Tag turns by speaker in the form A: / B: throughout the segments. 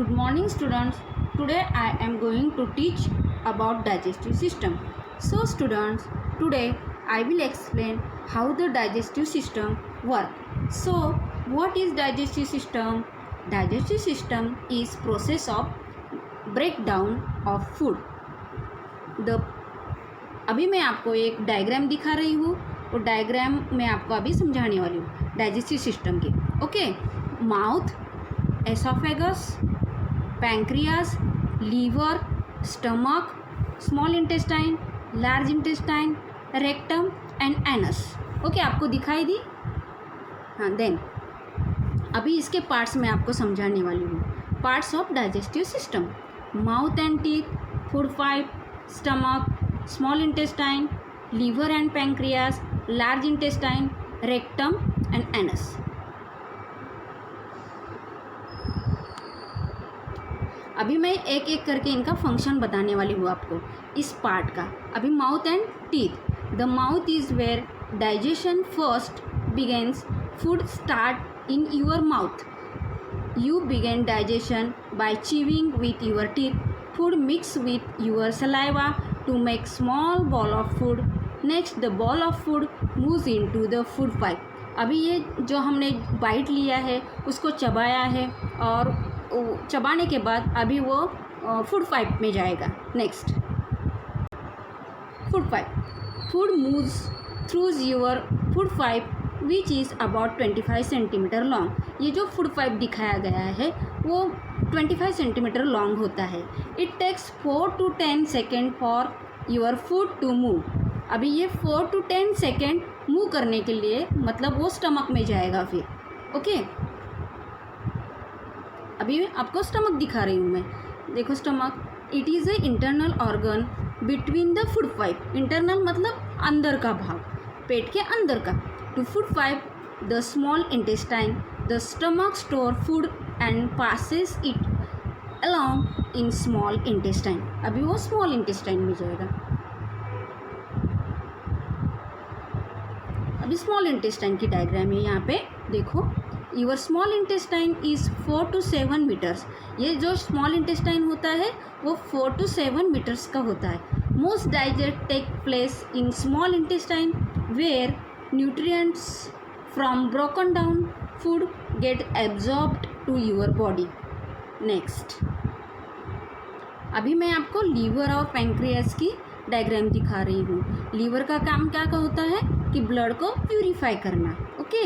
A: Good morning students. Today I am going to teach about digestive system. So students, today I will explain how the digestive system work. So what is digestive system? Digestive system is process of breakdown of food. अभी मैं आपको एक diagram दिखा रही हूँ और diagram मैं आपको अभी समझाने वाली हूँ डाइजेस्टिव सिस्टम की. Okay, mouth, oesophagus, pancreas, liver, stomach, small intestine, large intestine, rectum and anus. Okay, आपको दिखाई दी? हाँ, देन अभी इसके पार्ट्स मैं आपको समझाने वाली हूँ. Parts of digestive system: mouth and teeth, food pipe, stomach, small intestine, liver and pancreas, large intestine, rectum and anus. अभी मैं एक एक करके इनका फंक्शन बताने वाली हूँ आपको इस पार्ट का. अभी mouth and teeth. The mouth is where digestion first begins. Food start in your mouth. You begin digestion by chewing with your teeth. Food mix with your saliva to make small ball of food. Next, the ball of food moves into the food pipe. अभी ये जो हमने bite लिया है उसको चबाया है और चबाने के बाद अभी वो फूड पाइप में जाएगा. Next, food pipe. Food moves through your food pipe which is about 25 centimetre long. ये जो फूड पाइप दिखाया गया है वो 25 सेंटीमीटर लॉन्ग होता है. It takes 4 to 10 second for your food to move. अभी ये 4 to 10 सेकेंड मूव करने के लिए मतलब वो स्टमक में जाएगा फिर. ओके, अभी आपको स्टमक दिखा रही हूँ मैं. देखो stomach. It is a internal organ between the food pipe. Internal मतलब अंदर का भाग, पेट के अंदर का. To food pipe the small intestine. The stomach store food and passes it along in small intestine. अभी वो स्मॉल इंटेस्टाइन में जाएगा. अभी स्मॉल इंटेस्टाइन की डायग्राम है यहाँ पे. देखो, your small intestine is 4 to 7 metres. ये जो स्मॉल इंटेस्टाइन होता है वो 4 to 7 मीटर्स का होता है. Most digest take place in small intestine where nutrients from broken down food get absorbed to your body. Next, अभी मैं आपको लीवर और पैंक्रियास की डायग्राम दिखा रही हूँ. लीवर का काम क्या का होता है कि ब्लड को प्यूरिफाई करना. Okay,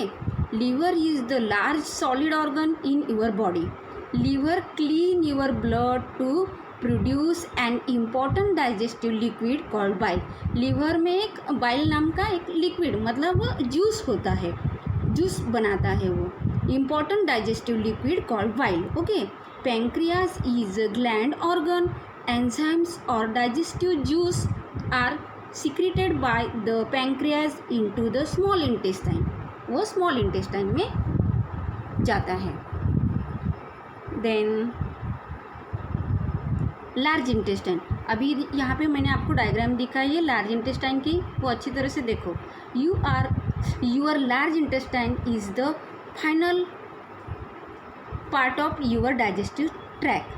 A: liver is the large solid organ in your body. Liver clean your blood to produce an important digestive liquid called bile. Liver में एक बाइल नाम का एक लिक्विड मतलब जूस होता है, जूस बनाता है वो. Important digestive liquid called bile. Okay, pancreas is a gland organ. Enzymes और digestive juice are secreted by the pancreas into the small intestine. वो स्मॉल इंटेस्टाइन में जाता है. Then large intestine. अभी यहाँ पे मैंने आपको डायग्राम दिखाई है लार्ज इंटेस्टाइन की, वो अच्छी तरह से देखो. Your large intestine is the final part of your digestive track.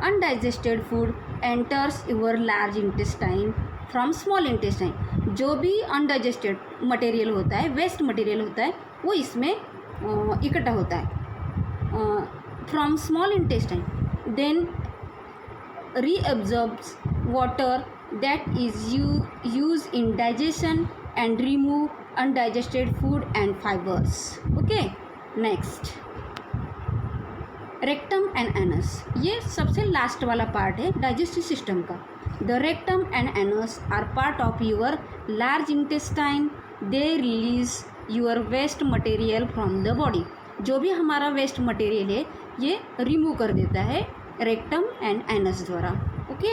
A: Undigested food enters your large intestine from small intestine. जो भी अनडाइजेस्टेड मटेरियल होता है, वेस्ट मटेरियल होता है, वो इसमें इकट्ठा होता है from small intestine. Then reabsorbs water that is used in digestion and remove undigested food and fibers. Okay, next, rectum and anus. ये सबसे लास्ट वाला पार्ट है डाइजेस्टिव सिस्टम का. The rectum and anus are part of your large intestine. They release your waste material from the body. जो भी हमारा waste material है ये रिमूव कर देता है रेक्टम एंड एनस द्वारा. ओके.